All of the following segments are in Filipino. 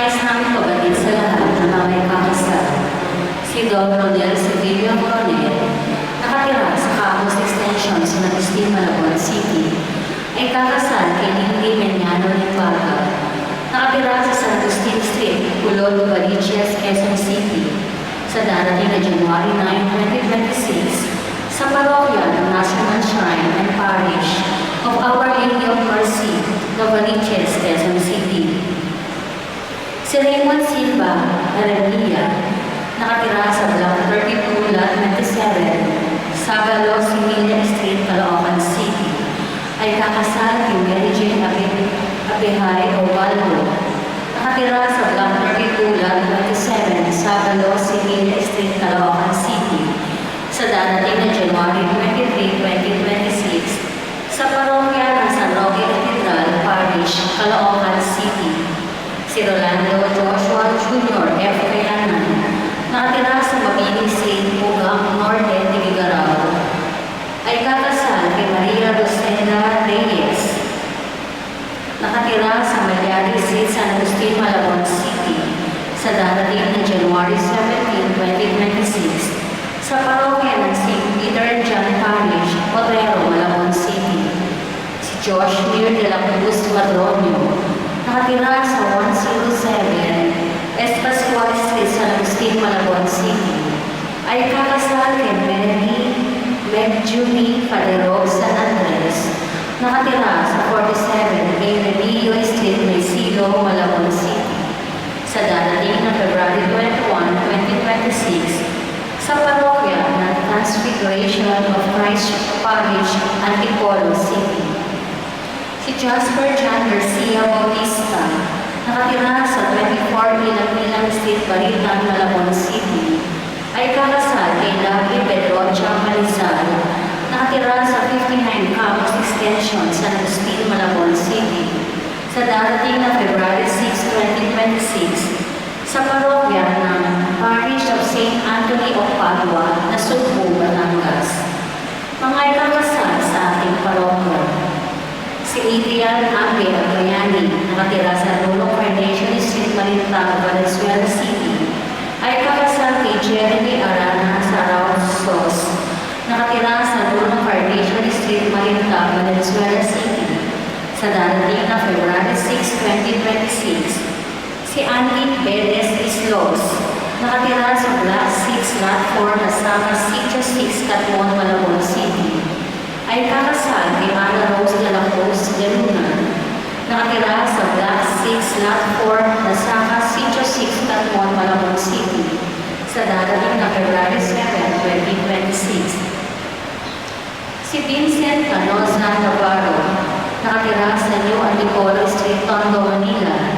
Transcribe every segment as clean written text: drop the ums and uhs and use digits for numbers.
nais namin kabatid sa lahat na may kakasal. Si Don Rodel Sevilla Coronel, nakatira sa Campus Extension sa Agustin, Malabon City, ay kakasal kay Lindy Meñano Limbaga, nakatira sa San Agustin Street, Pulo, Novaliches, Quezon City, sa darating na January 9, 2026, sa parokya ng National Shrine and Parish of Our Lady of Mercy, Novaliches, Quezon City. Si Raymond Silva Arania, nakatira sa Block 32, Lot 27, Sabalo, Similia Street, Caloocan City, ay kakasal kay Mary Jane Abehay Ovaldo, nakatira sa Block 32, Lot 27, Sabalo, Similia Street, Caloocan City, sa darating na January 23, 2026, sa parokya ng San Roque Cathedral Parish, Caloocan City. Si Rolando Joshua Jr. F. Kayanan, nakatira sa Mabini St. Pugang Norte, Tigigaraw, ay kakasal kay Maria Rosenda Reyes, nakatira sa Malyari Street, San Agustin, Malabon City, sa darating na January 17, 2026, sa parokya ng St. Peter and John Parish, Potrero, Malabon City. Si Josh Neer de la Cruz Madronio, nakatira sa 107 Espascual Street, San Agustin, Malabon City, ay kakasal kay Mary Medjuni Calero San Andres, nakatira sa 47 Remilio Street, Maysilo, Malabon City, sa darating na February 21, 2026, sa parokya ng Transfiguration of Christ Parish, Antipolo City. Si Jasper John Garcia Bautista, nakatira sa 24 Ilang Street, Baritan, Malabon City, ay kakasal kay Lovely Pedrocha Malizal, nakatira sa 59 Campus Extension, San Agustin, Malabon City, sa darating na February 6, 2026, sa parokya ng Parish of St. Anthony of Padua, Nasugbu, Batangas. Mga ikakasal sa ating parokya: si Adrian Ambe Agbayani, nakatira sa Lolo Carnation Street, Malinta, Valenzuela City, ay kakasal kay Jeremy Arana Sarausos, nakatira sa Lolo Carnation Street, Malinta, Valenzuela City, sa darating na February 6, 2026. Si Andy Perez Islos, nakatira sa Block 6, Lot 4, Nasama, Sitio 6, Catmon, Malabon City, ay kakasal kay Ana Rose de la Cruz de Luna, nakatira sa Block 6, Lot 4, Nasaka, Sitio 6, Catmon, Malabon City, sa darating na February 7, 2026. Si Vincent Canosa Navarro, nakatira sa New Antipolo Street, Tondo, Manila,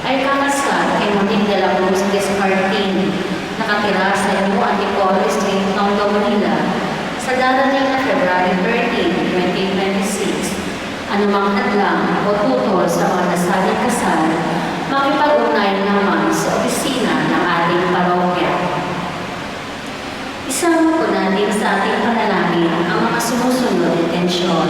ay kakasal kay Martin de la Cruz Descartin, nakatira sa New Antipolo Street, Tondo, Manila, sa darating na February 13, 2026, anumang hadlang o tutol sa mga nasaling kasal, makipag-ugnayan naman sa opisina ng ating parokya. Isama po natin sa ating panalangin ang mga sumusunod na tensyon.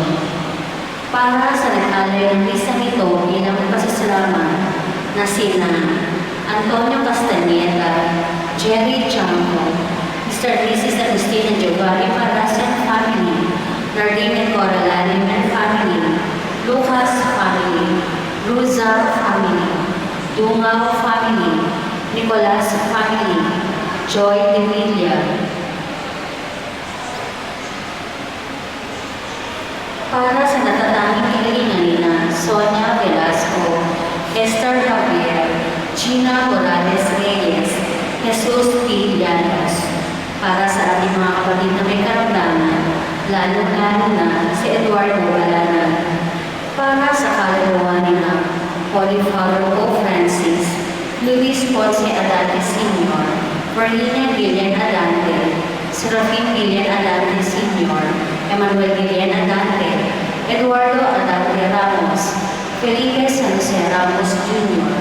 Para sa nag-alay ng isang ito bilang pasasalamat na sina Antonio Castañeda, Jerry Chanco, Mr. and Mrs. Agustin and Giovanni Paracian family, Nardine Coralalim and family, Lucas family, Ruza family, Dungaw family, Nicolas family, Joy de Villa. Para sa natatanging hilingan nina Sonia Velasco, Esther Javier, Gina Morales Reyes, Jesus P. Llanos. Para sa ating mga kapatid na may karamdaman, lalo-lalo na si Eduardo Alana. Para sa kaluluwa ni Polifauro O. Francis, Luis Ponce Adante Sr., Marlene Guillen Adante, Serafin Guillen Adante Sr., Emmanuel Guillen Adante, Eduardo Adante Ramos, Felipe San Jose Ramos Jr.,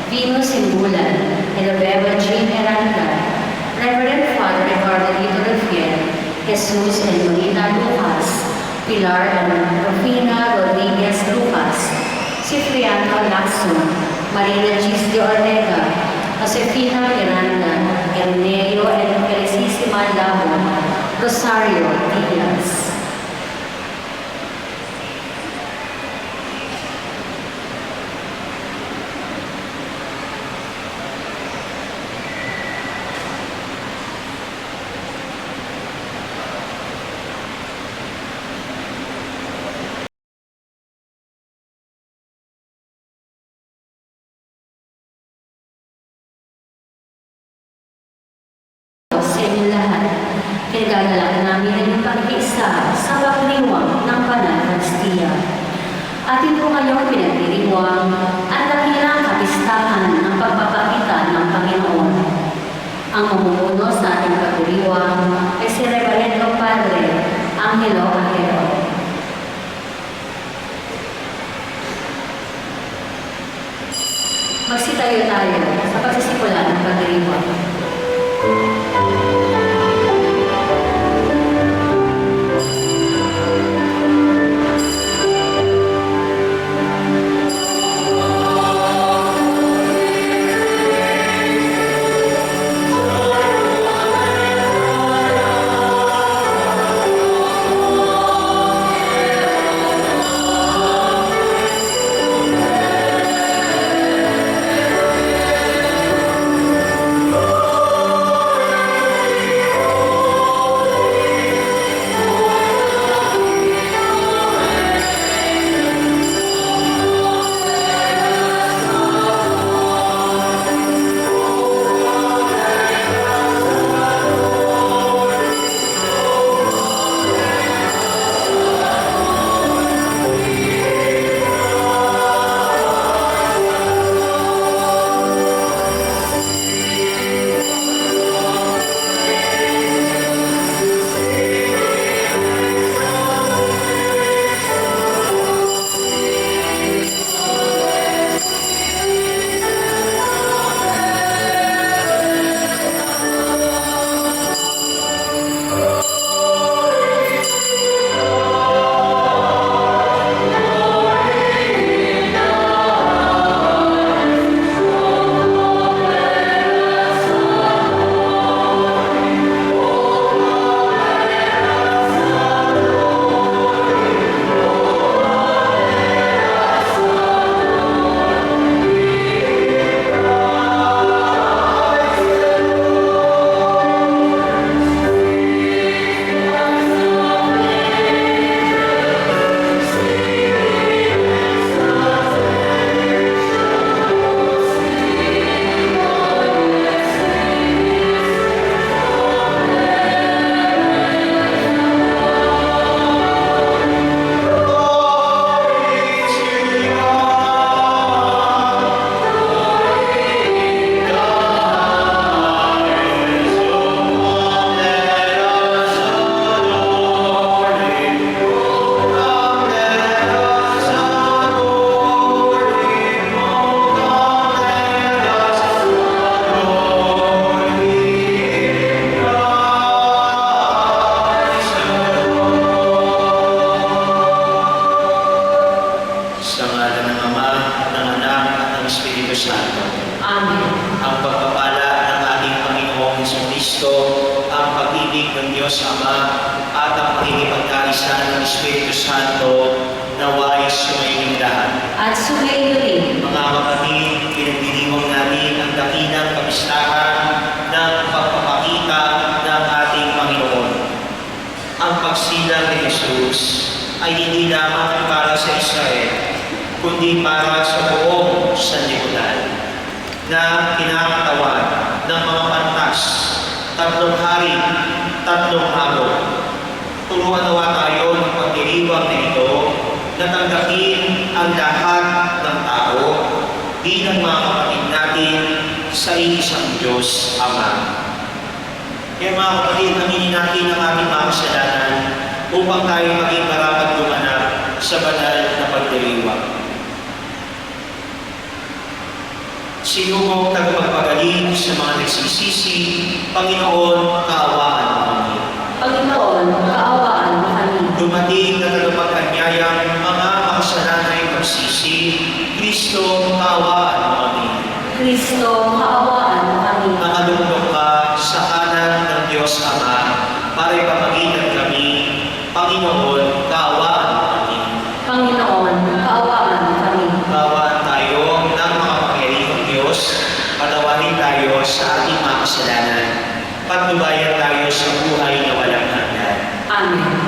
Vino Simbulan, Eloveva Jean Miranda, Reverend Father Ricardo Lito Refiel, Jesus and Molina Lucas, Pilar and Rufina Rodriguez Lucas, Cipriano Lacson, Marina Gis de Ortega, Josefina Miranda, Ernelio and Felicissima Labo, Rosario Diaz. Sa inyong lahat, pinagdadala namin ang inyong pag-iisa sa pagdiriwang ng Banal na Hostia. Atin po kayong pinagdiriwang at dakilang kapistahan ng pagpapakita ng Panginoon. Ang mamumuno sa ating pagdiriwang ay si Reverendo Padre Angelo Ajero. Magsitayo tayo sa pagsisimula ng pagdiriwang. Diyos Ama at ang pakikipagkaisa ng Espiritu Santo naway sumayin lahat. At sumayin rin. Mga kapatid, pinagdiriwang natin ang dakilang kapistahan ng pagpapakita ng ating Panginoon. Ang pagsilang ni Jesus ay hindi lamang para sa Israel, kundi para sa buong sanlibutan na kinakatawan ng mga pantas, 3 hari, 3 araw. Turuan nawa tayo ng pagdiriwang na ito na tanggapin ang lahat ng tao bilang mga kapatid natin sa isang Diyos Ama. Kaya mga kapatid, aminin natin ang ating mga kasalanan upang tayo maging marapat gumanap sa banal na pagdiriwang. Sinubok tagapagpagaling sa mga nagsisisi, Panginoon, kaawaan mo kami. Panginoon, kaawaan mo kami. Dumating na tagapagkanyayang mga makasalanay magsisi, Kristo, kaawaan mo Kristo, kaawaan mo kami. Nakalundok ka sa kanan ng Diyos Ama para ipamagitan kami. Panginoon, kaawaan mo kami. Panginoon, kaawaan mo kami. Kaawaan tayo ng makapangyarihang Diyos. Patawarin tayo sa ating mga kasalanan. Pagnubayan tayo sa buhay na walang hanggan. Amen.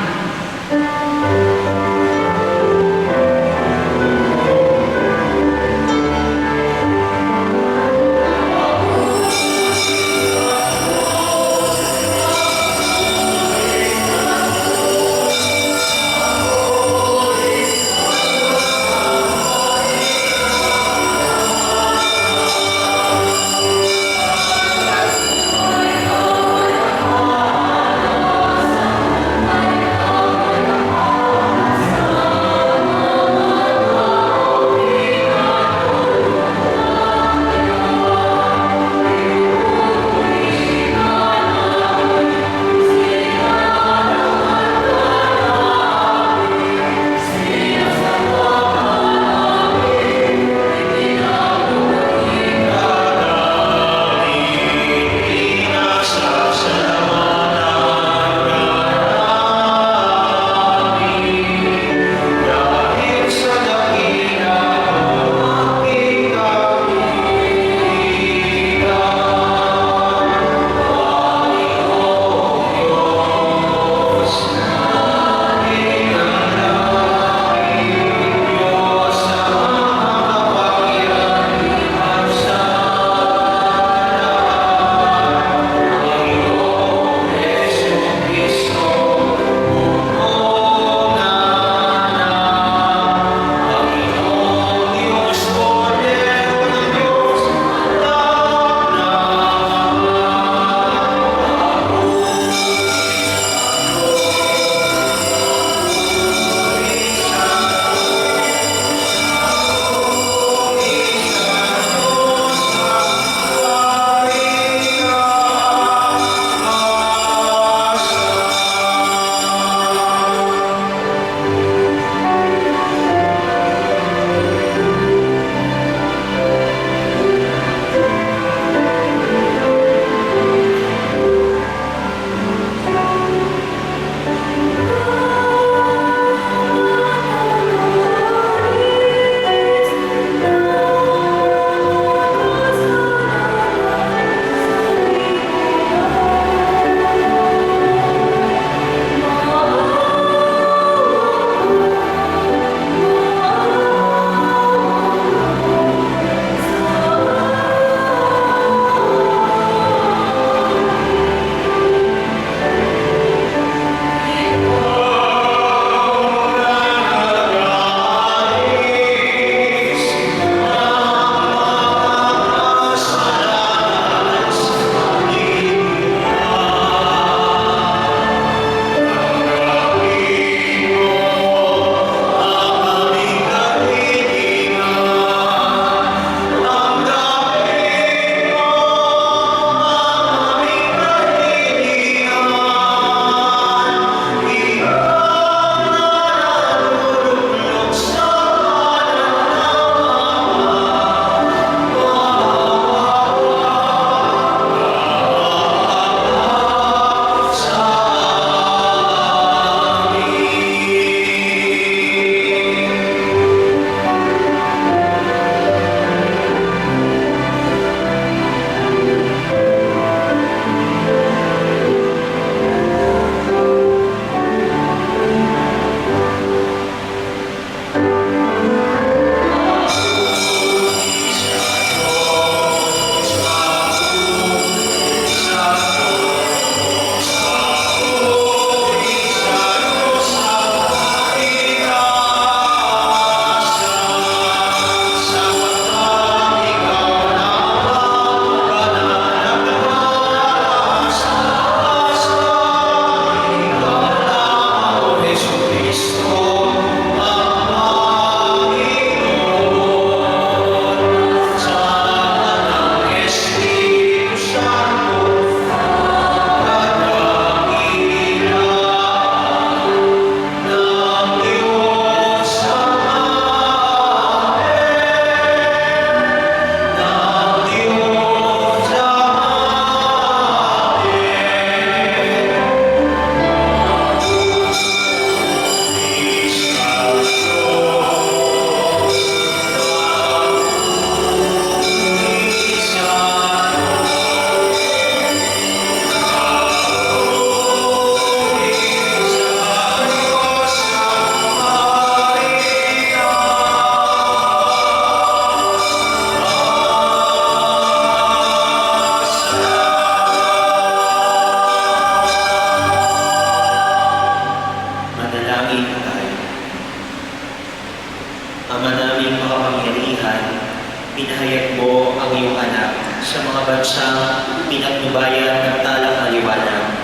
mga bansang pinagnubayan ng talang maliwanag.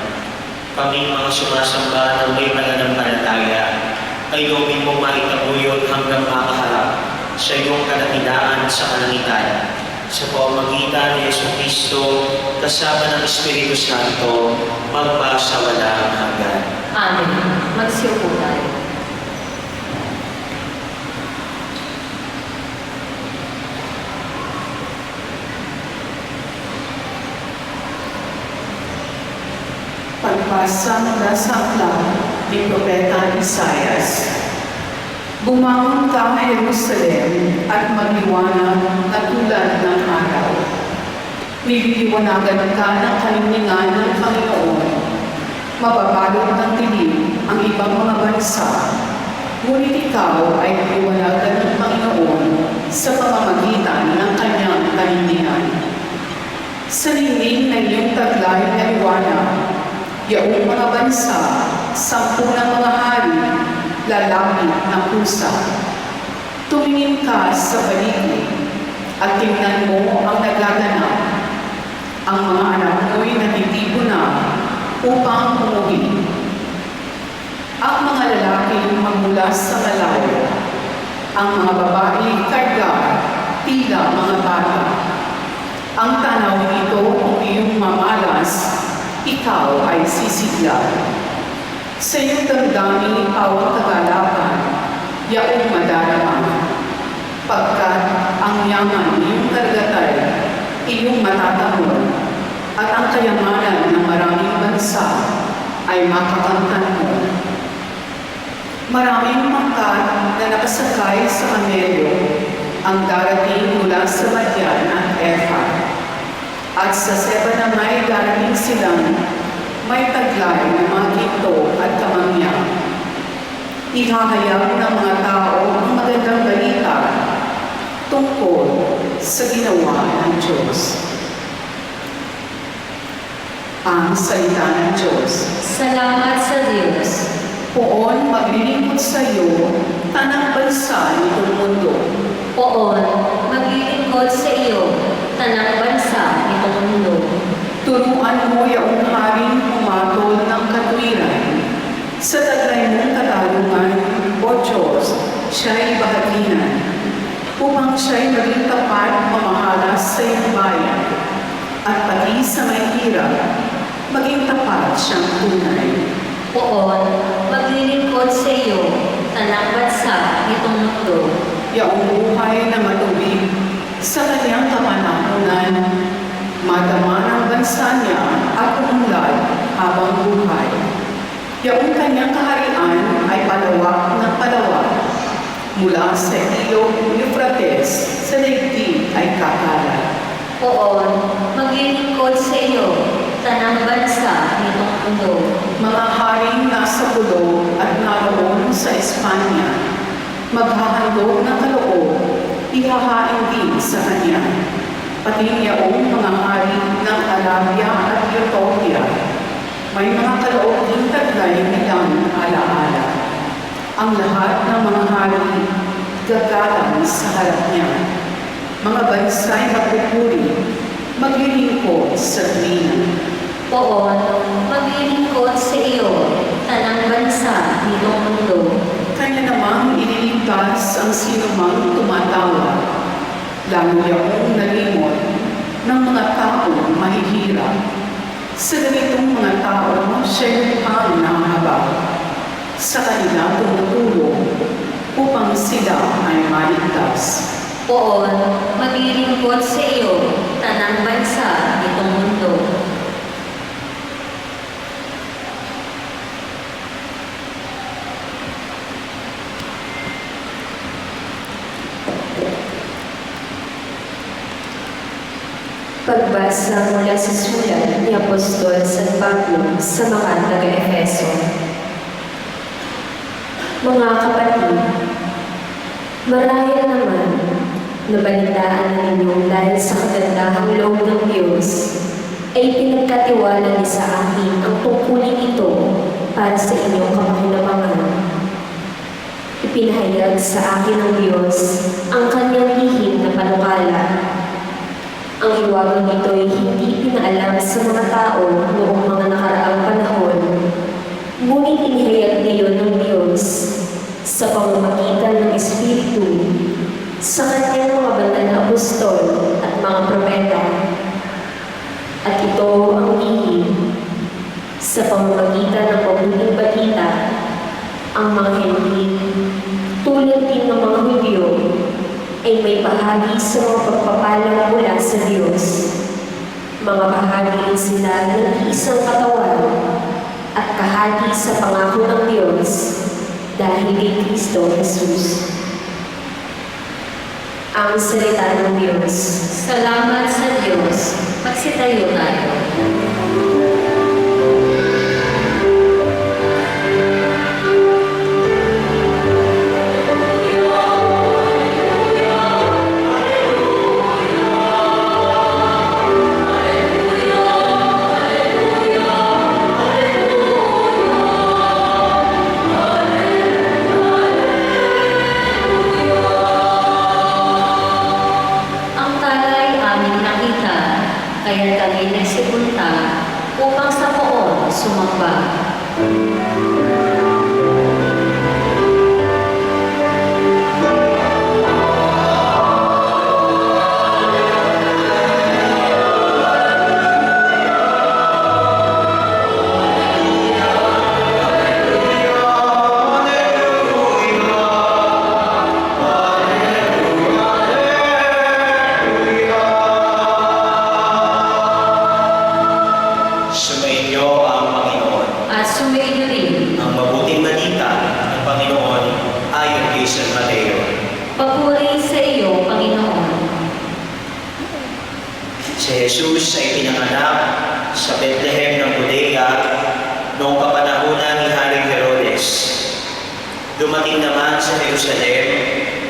Kaming mga sumasamba ng may pananampalataya ay lobin mong maitaguyod hanggang makaharap sa iyong kadakilaan sa kalangitan. Sa pamamagitan ni Jesucristo, kasama ng Espiritu Santo, magpasawalang hanggan. Amen. Magsiupo tayo. Pagbasa mula sa aklat ni Propeta Isaias. Bumangon ka, Jerusalem, at magliwanag na tulad ng araw. Nililiwanagan ka ng kahilingan ng Panginoon. Mababalot ng dilim ang ibang mga bansa, ngunit ikaw ay liwanagan ng Panginoon sa pamamagitan ng kanyang kahilingan. Sa lining na iyong taglay na liwanag, yaong mga bansa, 10 ng mga hari, lalapit ng pusa. Tumingin ka sa paligid at tingnan mo ang nagaganap. Ang mga anak mo'y natitibo na upang umuwi. Ang mga lalaki magmula sa malayo, ang mga babae karga tila mga bata. Ang tanaw nito kung iyong mamalas, ikaw ay sisigla. Sa iyong damdamin pawang kagalakan, yaong madarama. Pagkat ang yaman iyong kargatay, iyong matatamon, at ang kayamanan ng maraming bansa ay makakamtan mo. Maraming mangkat na nakasakay sa kamelyo ang darating mula sa Madian at Efa. At sa Seba na may darating silang may taglay ng mga ginto at kamangya. Ihahayag ng mga tao ang magandang balita tungkol sa ginawa ng Diyos. Ang salita ng Diyos. Salamat sa Diyos. Poon maglilingkod sa iyo tanang bansa nitong mundo. Poon, maglilingkod sa iyo, tanang bansa nitong mundo. Turuan mo yaong haring pumatol ng katwiran. Sa taglay mong katarungan, O Diyos, siya'y bahaginan. Upang siya'y maging tapat mamahalas sa iyong bayan. At pati sa may hirap, maging tapat siyang tunay. Poon, maglilingkod sa iyo, tanang bansa nitong mundo. Yaong buhay na matubig sa kanyang kamanahunan, madama ng bansa niya at umunlad habang buhay. Yaong kanyang kaharian ay palawak ng palawak. Mula sa ilog Euphrates sa daigdig ay kakalat. Poon, maglilingkod sa iyo, tanang bansa nitong mundo. Mga haring nasa bulog at naroon sa Espanya, maghahandog ng kaloob, ihahain din sa kanya. Pati yaong mga hari ng Arabia at Ethiopia, may mga kaloob din taglay nilang alaala. Ang lahat ng mga hari gagalang sa harap niya. Mga bansa'y magpupuri, maglilingkod sa tuwina. Poon, maglilingkod sa iyo, tanang bansa nitong mundo. Kanya namang ililigtas ang sinumang tumatawa, lalo yaong nalimot ng mga taong mahihirap. Sa ganitong mga tao, siya'y mukhang nahabag. Sa kanila tumutulong upang sila ay maligtas. Poon, maglilingkod sa iyo, tanang bansa nitong mundo. Pagbasa mula sa sulat ni Apostol San Pablo sa mga taga-Efeso. Mga kapatid, marahil naman nabalitaan na ninyo dahil sa kagandahang loob ng Diyos ay pinagkatiwala niya sa akin ang tungkulin ito para sa inyong kapakinabangan. Ipinahayag sa akin ng Diyos ang kanyang lihim na panukala. Ang hiwagang ito ay hindi pinaalam sa mga tao noong mga nakaraang panahon, ngunit inihayag niyon ng Diyos sa pamamagitan ng Espiritu sa kanyang mga banal na apostol at mga propeta. At ito ang lihim sa pamamagitan ng mabuting balita, ang mga Hentil, tulad din ng mga Hudyo, ay may bahagi sa mga pagpapalang mula sa Diyos. Mga bahagi rin sila ng isang katawan at kahati sa pangako ng Diyos dahil kay Kristo Jesus. Ang salita ng Diyos. Salamat sa Diyos. Magsitayo tayo. Ang talay aming nakita, kaya kami nagsipunta upang sa poon sumamba. Sumainyo ang Panginoon. At sumainyo rin. Ang mabuting balita ng Panginoon ayon kay San Mateo. Papuri sa iyo, Panginoon. Si Jesus ay pinanganak sa Bethlehem ng Judea noong kapanahunan ni Haring Herodes. Dumating naman sa Jerusalem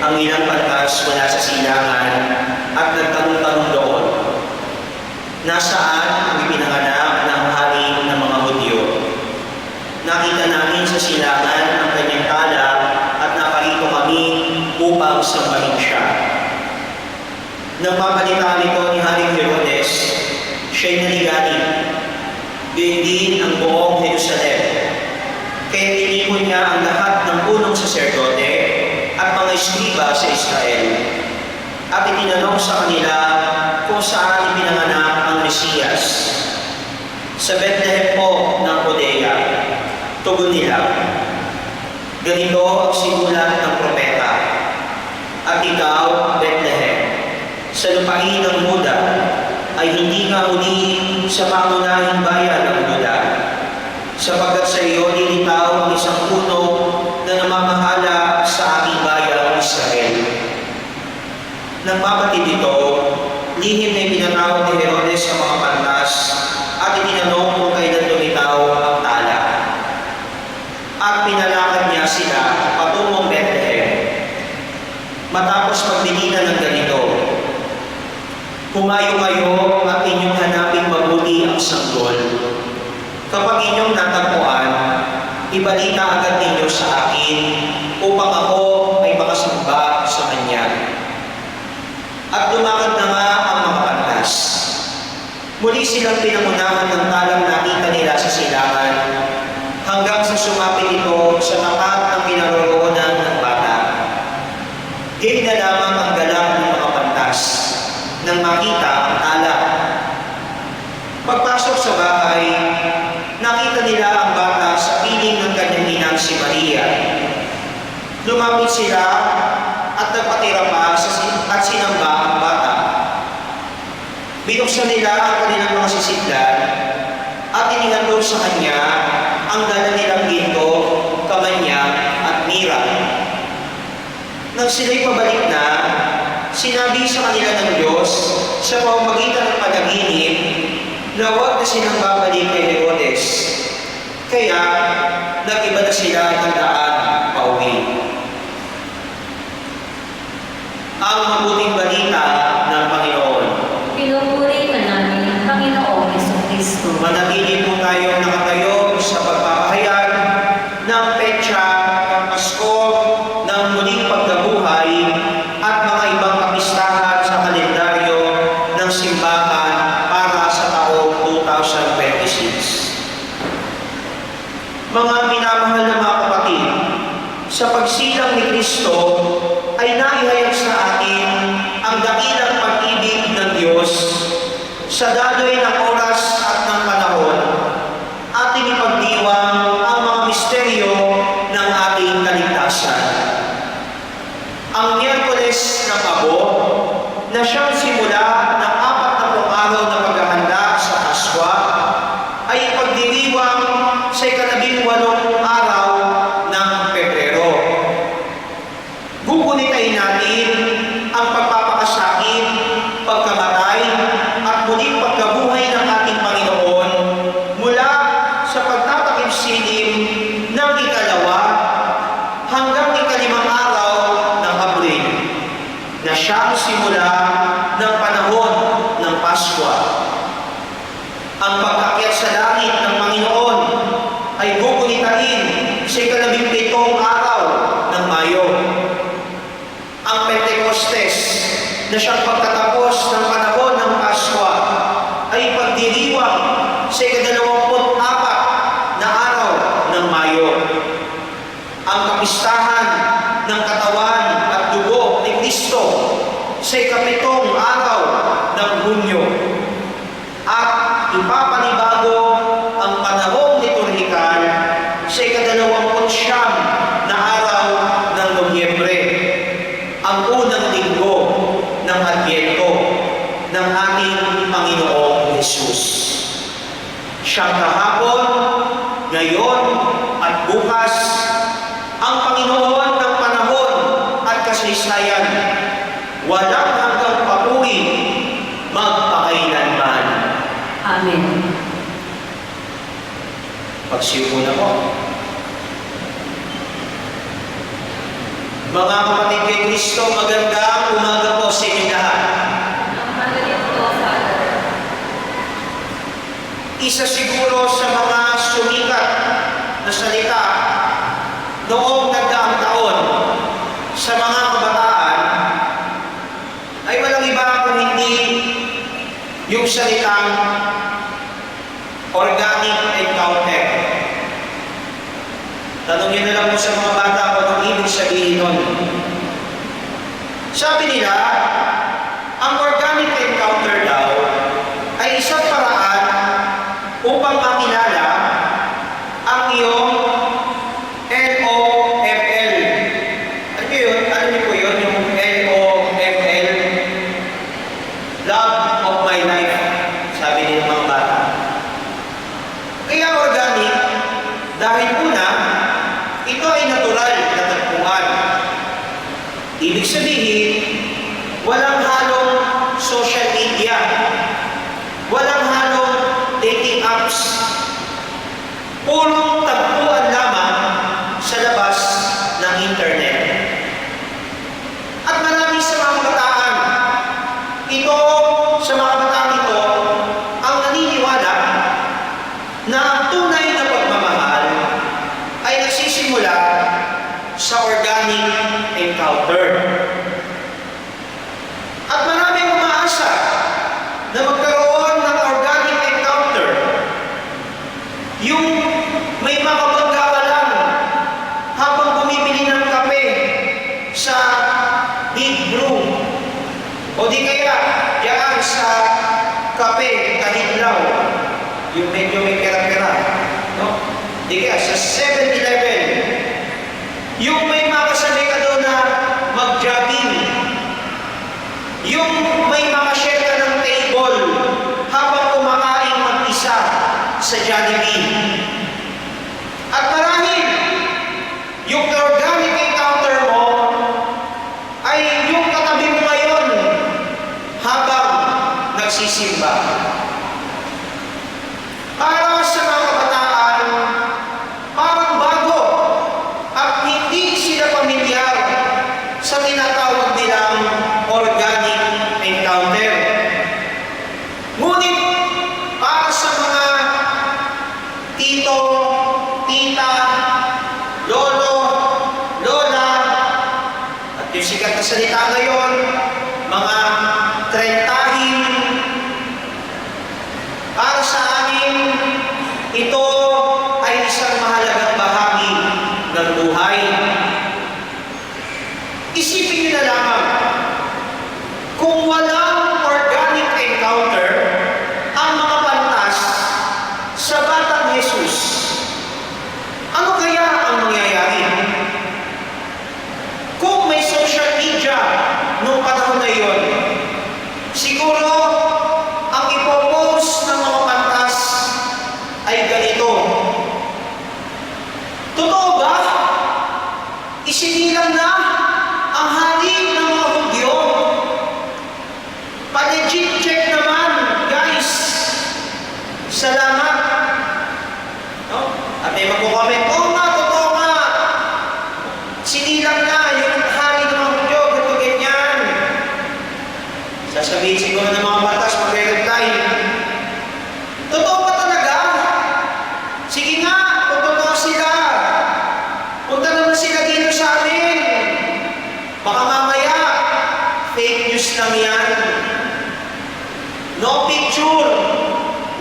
ang ilang pantas mula sa silangan at nagtanong-tanong doon, nasaan ang ipinanganak ng hari ng mga Hudyo? Nakita namin sa silangan ang kanyang tala at naparito kami upang sambahin siya. Nang mapalitaan ito ni Haring Herodes, siya'y naligalig. Gayon din ang buong Jerusalem. Kaya tinipon niya ang lahat ng punong saserdote at mga eskriba sa Israel. At itinanong sa kanila kung saan ipinanganak ang Mesiyas. Sa Bethlehem po ng Judea, tugon nila, ganito ang sinulat ng propeta. At ikaw, Bethlehem, sa lupain ng Juda, ay hindi ka huliin sa pangunahing bayan ng Juda, sapagkat sa iyo nilitaw ang isang puno na namamahala sa aking bayang Israel. Nang mapatid ito, lihim na ipinatawag ni Herodes sa mga pantas at itinanong kung kailan lumitaw ang tala. At pinalakad niya sila patungong Bethlehem. Matapos magbilinan ng ganito, humayo kayo at inyong hanaping mabuti ang sanggol. Kapag inyong natagpuan, ibalita agad ninyo sa akin upang ako ay makasamba sa kanya. At lumakad na nga ang mga pantas. Muli silang pinangunahan ng talang nakita nila sa silangan hanggang sa sumapit ito sa tapat ng kinaroroonan ng bata. Gayun na lamang ang galak ng mga pantas nang makita ang tala. Pagpasok sa bahay, nakita nila ang bata sa piling ng kanyang inang si Maria. Lumapit sila at nagpatira pa at sinamba ang bata. Binuksan nila ang kanilang mga sisidlan at inihandog sa kanya ang dala nilang ginto, kamanya at mira. Nang sila'y pabalik na, sinabi sa kanila ng Diyos sa pamamagitan ng panaginip na huwag na silang babalik kay Herodes. Kaya, nag-iba na sila ng daan pauwi. Ang mabuting balita ng Panginoon. Pinupuri ka namin, Panginoong Jesucristo. Manatili po tayong nakatayo sa pagpapahayag ng petsa ng Pasko, ng muling pagkabuhay at mga ibang kapistahan sa kalendaryo ng simbahan. sa pagsilang ni Kristo ay naihayag sa atin ang dakilang pag-ibig ng Diyos sa daloy ng oras at ng panahon. Ating ipagdiwang ang mga misteryo ng ating kaligtasan. Ang Miyerkules ng Abo na siyang simula ng 40 araw na paghahanda sa Paskwa ay ipagdiriwang sa 18 araw ng Pebrero. Gugunitain natin ang pagpapakasakit, pagkamatay, at muling pagkabuhay ng ating Panginoon mula sa pagtatakip silim ng 2 hanggang 5 araw ng Abril na siyang simula ng panahon ng Paskwa. Ang pagkakyat sa langit ng Panginoon ay gugunitain sa 17 araw ng Mayo. Ang Pentecostes na siyang pagtatapos ng panahon ng Paskwa ay pagdiriwang sa 24 na araw ng Mayo. Ang kapistahan ng katawan at dugo ni Kristo sa 7 araw ng Hunyo. At ipapanibago ang panahong liturhikal sa 29 na araw ng Nobyembre, ang unang linggo ng Adbyento ng ating Panginoong Hesus. Siyang kahapon, ngayon, at bukas, ang Panginoon ng panahon at kasaysayan, walang hanggang papuri, magpakailanman. Amen. Pagsiupo na po. Mga kapatid kay Kristo, magandang umaga po sa inyo lahat. Isa siguro sa mga sumikat na salita noong nagdaang taon sa mga kabataan ay walang iba kung hindi yung salitang organic encounter. Tanungin na lang po sa mga bata kung anong ibig sabihin nun. Sabi nila, ang organic encounter daw ay isang paraan upang makilala ang iyong LOFL. Ano yun? Ano niyo po yun? Yung LOFL? Love of my life. Sabi nila mga bata. Kaya organic, dahil una, ito ay natural na tagpuan. Ibig sabihin, walang halong social media, walang halong dating apps, purong tagpuan lamang sa labas ng internet. At marami sa mga kabataan, ito, sa mga kabataan ito, ang naniniwala na ang tunay na pagmamahal ay nagsisimula sa organic encounter. At maraming umaasa na magkaroon ng organic encounter. Yung may makabangga ka lang habang bumibili ng kape sa Big Brew. O di kaya, diyan sa kape Kahitlaw, yung medyo may pera-pera. No? Di kaya sa 7-Eleven, yung may makasabay ka doon na mag-jogging, yung may makashare ka ng table habang kumakain mag-isa sa Jollibee. At marahil, yung organic encounter mo ay yung katabi mo ngayon habang nagsisimba. Para sa mga kabataan, parang bago at hindi sila pamilyar sa tinatawag nilang organic encounter. Ngunit para sa mga tito, tita, lolo, lola, at yung sikat na salita ngayon, mga trentahin, para sa amin, ito ay isang mahalagang bahagi ng buhay.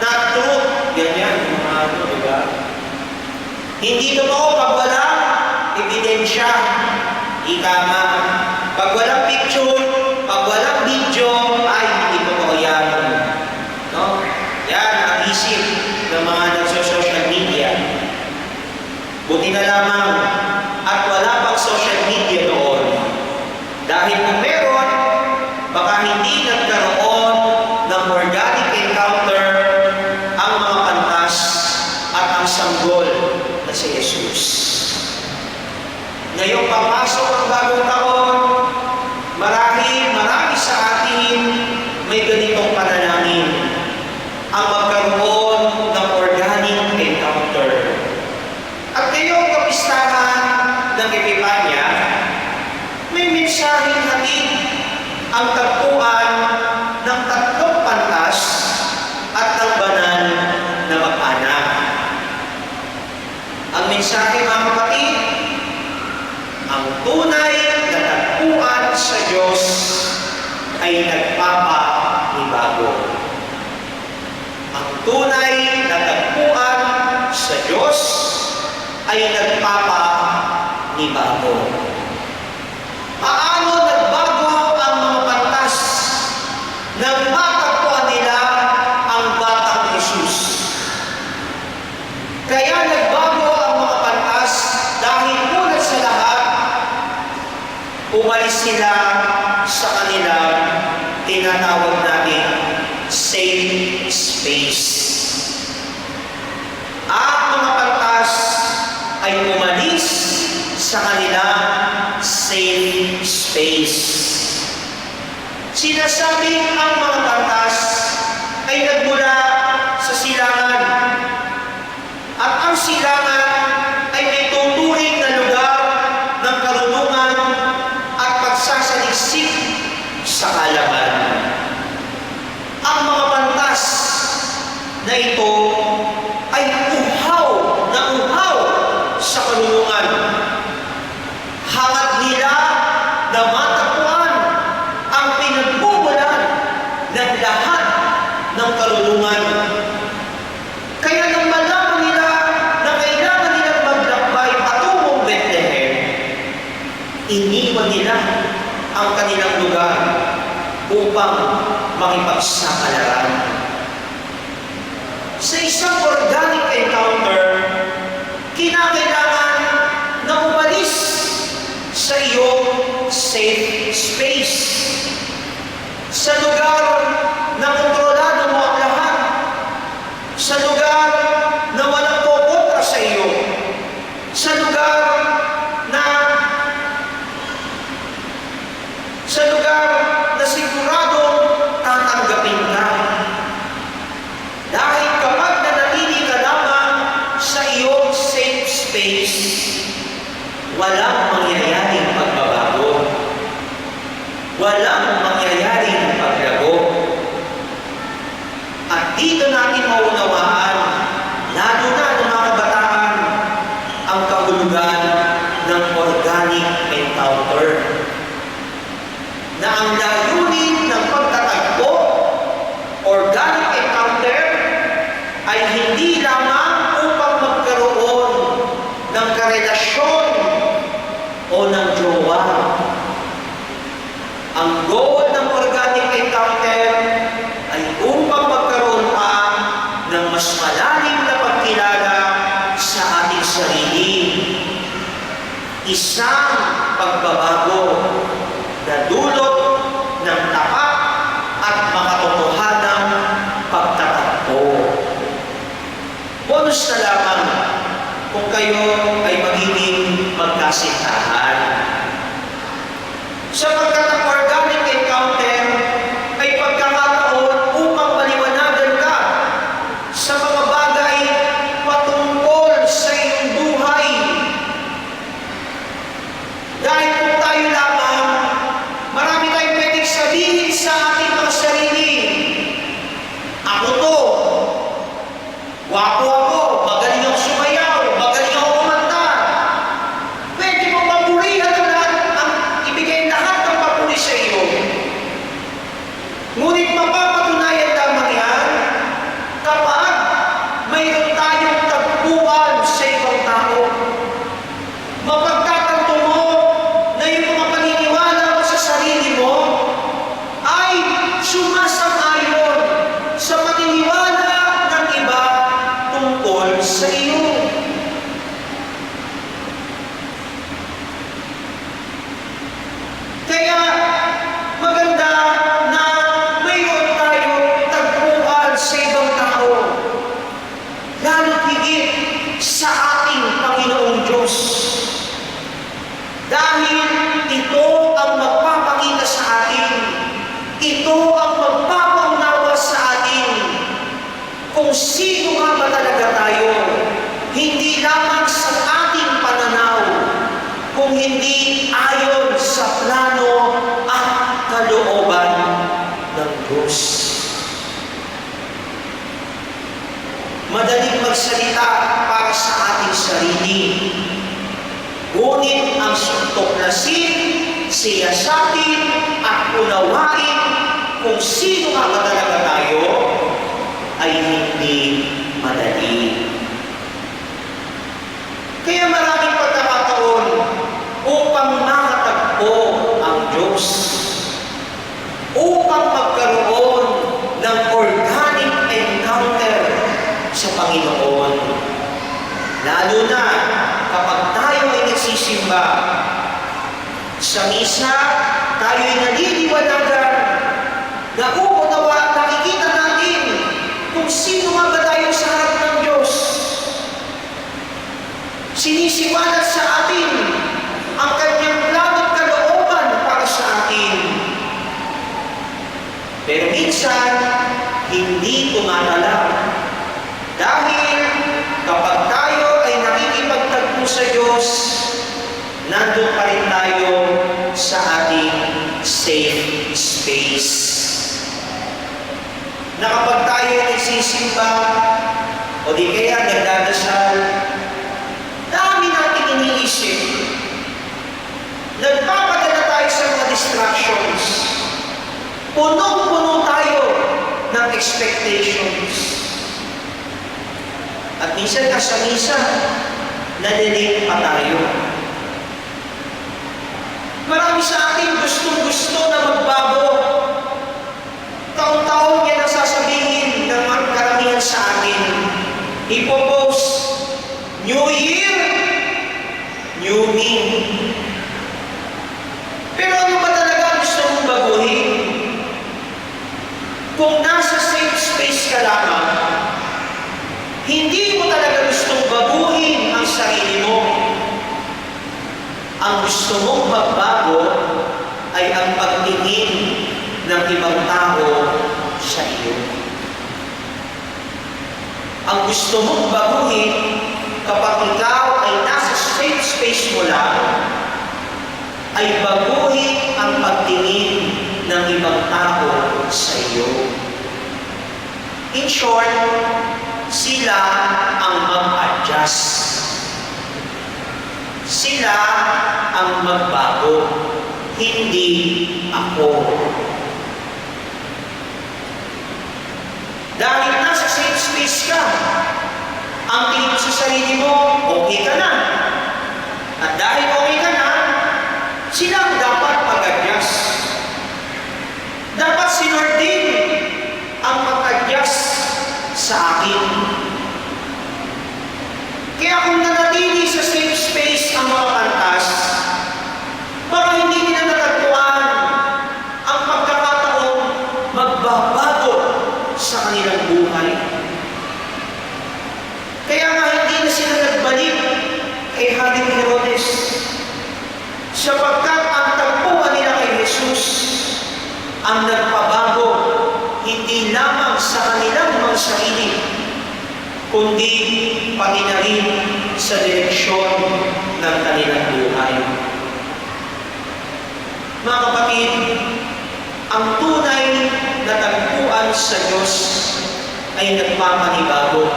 not truth. Ganyan, yung mga ano, di ba? Hindi totoo pag walang ebidensya. Ika nga. Pag walang picture, pag walang video, ay, hindi totoo yan. No? Yan ang isip ng mga nagso-social media. Buti na lamang at wala pang social media doon. Dahil kung meron, baka hindi nagkaroon ng organic encounter ang mga pantas at ang sanggol na si Jesus. Ngayong papasok ang bagong taon, marami sa atin may ganitong panalangin ang magkaroon ng organic encounter. At ngayong kapistahan ng Epipanya, may mensaheng hatid ang tagpuan ng tatlong pantas at ng banal na mag-anak. Ang mensahe, mga kapatid, ang tunay na tagpuan sa Diyos ay nagpapanibago. Ang tunay na tagpuan sa Diyos ay nagpapanibago. Paano nagbago ang mga pantas nang matagpuan nila ang batang Jesus? Kaya nagbago ang mga pantas dahil una sa lahat, umalis sila sa kanilang tinatawag natin safe space. At mga pantas ay umalis sa kanilang safe space. Sinasabing ang mga pantas ay nagmula sa silangan. At ang silangan ay may tuturing na lugar ng karunungan at pagsasaliksik sa kaalaman. Ang mga pantas na ito ay uhaw sa karunungan. Hangat nila na matagpuan ang pinagmumulan ng lahat ng karunungan. Kaya nang malaman nila na kailangan nilang maglakbay patungong Bethlehem, iniwan nila ang kanilang lugar upang makipagsapalaran. Sa isang organic encounter, kinakailangan na umalis sa iyong safe space. Sa lugar na kontrolado mo ang lahat. Sa lugar na walang pupunta sa iyo. Sa lugar na siguradong tatanggapin ka. Dahil kapag nanatili ka lamang sa iyong safe space, walang mangyayaring pagbabago. Walang mangyayaring paglago. At dito natin maunawaan, lalo na ng mga kabataan, ang kahulugan ng organic encounter. Na ang layunin ng pagtatagpo, organic encounter, ay hindi lamang upang magkaroon ng karelasyon o ng jowa. Ang goal ng organic encounter ay upang magkaroon pa ng mas malalim na pagkilala sa ating sarili. Isang pagbabago na dulot ng tapat at makatotohanang pagtatagpo. Bonus na lamang kung kayo ay magiging magkasintahan. Sapagkat ang organic encounter ay pagkakataon upang maliwanagan ka sa mga bagay patungkol sa iyong buhay. Dahil kung tayo lamang, marami tayong pwedeng sabihin sa ating mga sarili. Ako to. Wapo ako. Magaling ako sumayaw. Magaling ako kumanta. Pwede mo papurihan ang ibigay lahat ng papuri sa iyo. Kaya maganda na mayroon tayo tagpuan sa ibang tao, lalo higit sa ating Panginoong Diyos. Dahil ito ang magpapakita sa atin, ito ang magpapaunawa sa atin kung sino nga ba talaga tayo, hindi lamang sa ating pananaw, kung hindi ayon sa plano at kalooban ng Diyos. Madaling magsalita para sa ating sarili, ngunit ang tuklasin, siyasatin at unawain kung sino nga ba talaga tayo ay hindi madali. Kaya maraming pagkakataon upang makatagpo ang Diyos, upang magkaroon ng organic encounter sa Panginoon. Lalo na kapag tayo ay nagsisimba, sa misa, tayo ay naliliwanagan na uunawa, nakikita natin kung sino nga ba tayo sa harap ng Diyos. Sinisiwalat sa atin ang kanyang plano at kalooban para sa atin. Pero minsan, hindi tumatalab. Dahil kapag tayo ay nakikipagtagpo sa Diyos, nandun pa rin tayo sa ating safe space. Na kapag tayo ay nagsisimba, o di kaya nagdadasal, dami nating iniisip. Nagpapadala tayo sa mga distractions. Punong-puno tayo ng expectations. At minsan sa misa, nalilate pa tayo. Marami sa atin gustong-gusto na magbago. Taon-taon yan ang sasabihin ng mga karamihan sa atin. Ipopost, New Year, New Me. Pero ano ba talaga gusto mong baguhin? Kung nasa safe space ka lamang, hindi mo talaga gustong baguhin ang sarili mo. Ang gusto mong magbago ay ang pagtingin ng ibang tao sa iyo. Ang gusto mong baguhin kapag ikaw ay nasa safe space mo lang, ay baguhin ang pagtingin ng ibang tao sa iyo. In short, sila ang mag-adjust. Sila ang magbago, hindi ako. Dahil nasa safe space ka, ang tingin sa sarili mo, okay ka na. At dahil okay ka na, sila ang dapat mag-adjust. Dapat si Lord din ang mag-adjust sa akin. Kaya kung nanatili sa safe space ang mga kantas, baka hindi nila natagpuan ang pagkakataong magbabago sa kanilang buhay. Kaya nga hindi na sila nagbalik kay Haring Herodes, sapagkat ang tagpuan nila kay Jesus ang nagpabago hindi lamang sa kanilang mga sarili, kundi pati na rin sa direksyon ng kanilang buhay. Mga kapatid, ang tunay na tagpuan sa Diyos ay nagpapanibago.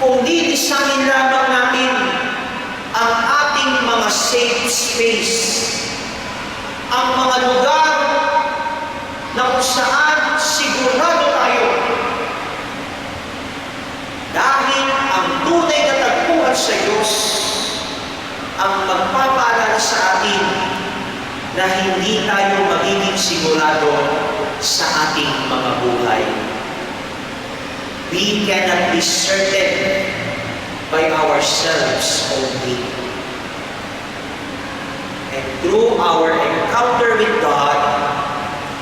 Kung didesign lamang natin ang ating mga safe space, ang mga lugar na kung saan sigurado tayo, dahil ang tunay na tagpuan sa Diyos ang magpapaalala sa atin na hindi tayo magiging sigurado sa ating mga buhay. We cannot be certain by ourselves only. And through our encounter with God,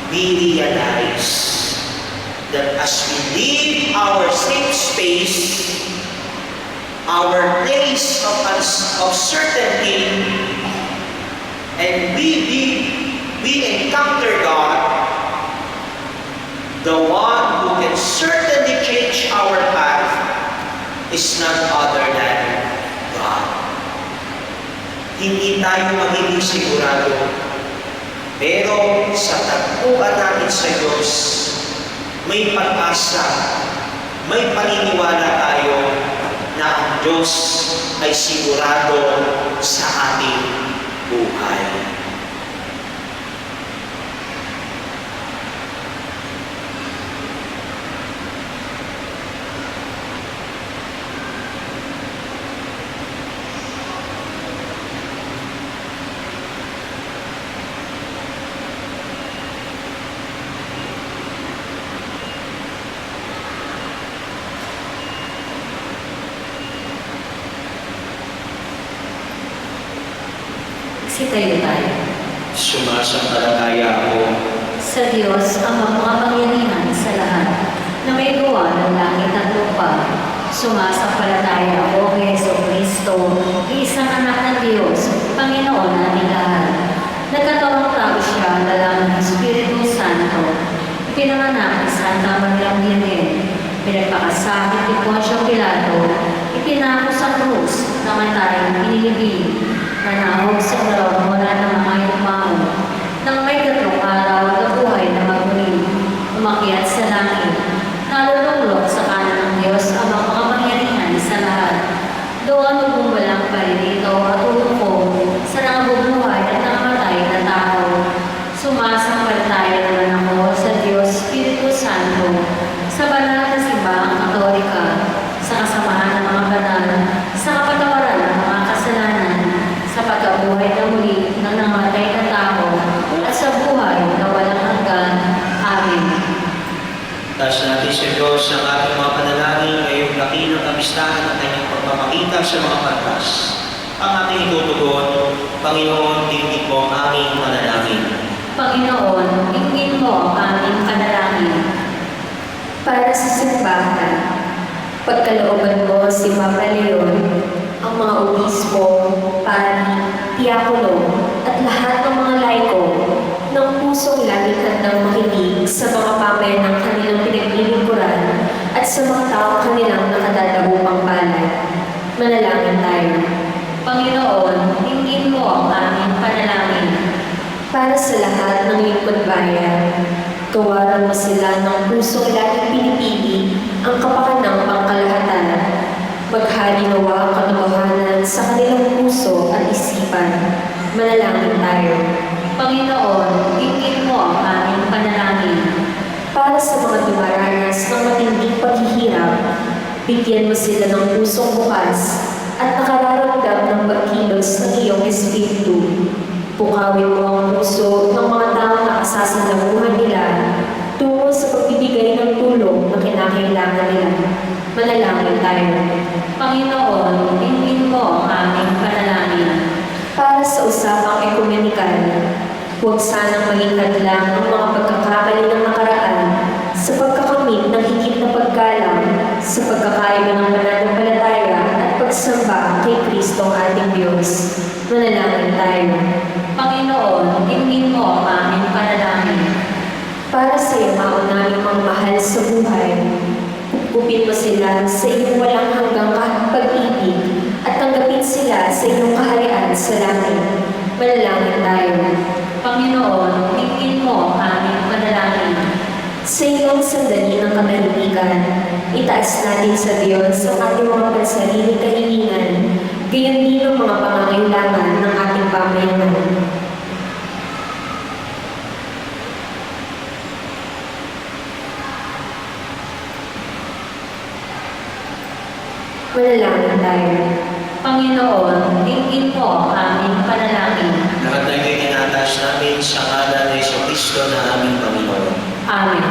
we realize that as we leave our safe space, our place of certainty, and we encounter God, the one who can certainly change our path is none other than God. Hindi tayo magiging sigurado, pero sa tagpuan natin sa Diyos, may pag-asa, may paniniwala tayo na ang Diyos ay sigurado sa ating buhay. Sitayo tayo. Sumasampalataya ako Sa Diyos ang makapangyarihan sa lahat, na may gawa ng langit at lupa. Sumasampalataya ako kay Jesucristo, isang anak ng Diyos, Panginoon nating lahat. Nagkatawang tao siya dala ng Espiritu Santo. Pinanganak ni Santa Maria Virgen, pinagpakasakit ni Poncio Pilato, itinako sa krus, namatay, inilibing, nanahog sa araw mula ng mga yumao. Nang may 3 araw na buhay na magmuli, umakyat sa langit, nalulunglok sa kanan ng Diyos ang makapangyarihan sa lahat. Doon bumbalang paririto at ulukong sa nangabubuhay at nangamatay na tao. Sumasampalataya naman ako sa Diyos Espiritu Santo, sa banal na simbahang Katolika, sa kasamahan ng mga banal, sa kapatawaran ng mga kasalanan, sa pagkabuhay na muli ng nangamatay na tao, at sa buhay na walang hanggan. Amen. taas natin sa Diyos ang ating mga panalangin ngayong laki ng kapistahan ng kanyang pagpapakita sa mga pantas. Ang ating itutugon, Panginoon, tingin mo ang aming panalangin. Panginoon, ingin mo ang aming panalangin. Para sa simbahan, pagkalooban mo si Papa Leon, ang mga obispo, pari, diakono, at lahat ng mga laiko ng pusong laging handang makinig sa mga pamer ng kanilang pinaglilingkuran at sa mga tao kanilang nakadadahupang palad. Manalangin tayo. Panginoon, ingin mo ang aming panalangin. Para sa lahat ng lingkod bayan, gawaran mo sila ng pusong laging pinipili ang kapakanang pangkalahatan. Maghari nawa ang katotohanan sa kanilang puso at isipan. Manalangin tayo. Panginoon, ingin mo ang aming panalangin. Para sa mga dumaranas ng matinding paghihirap, bigyan mo sila ng pusong bukas at nakararamdam ng pagkilos ng iyong Espiritu. Pukawin mo ang puso ng mga taong nakasasalamuhan nila tungo sa pagbibigay ng tulong na kinakailangan nila. Manalangin tayo. Panginoon, ingin mo ang aming panalangin. Para sa usapang ekumenikal, huwag sanang maging hadlang ang mga pagkakamali ng nakaraan sa pagkakamit ng higit na paggalang sa pagkakaiba ng pananampalataya at pagsamba kay Kristo ang ating Diyos. Manalangin tayo. Panginoon, ingin mo ang aming panalangin. Para sa iyo maunaming mga mahal sa buhay, upin mo sila sa iyong walang hanggang pag-ibig at tanggapin sila sa iyong kaharian sa langit. Manalangin tayo. Panginoon, ingin mo ang aming panalangin. Sa iyong sandali ng katahimikan, itaas natin sa Diyos ang ating mga pansariling kahilingan, gayon din ang mga pangangailangan ng ating pamayanan. Manalangin tayo. Panginoon, ingin mo ang aming panalangin. Lahat na ito'y tinataas namin sa ngalan ni Jesucristo na aming Panginoon. Amen.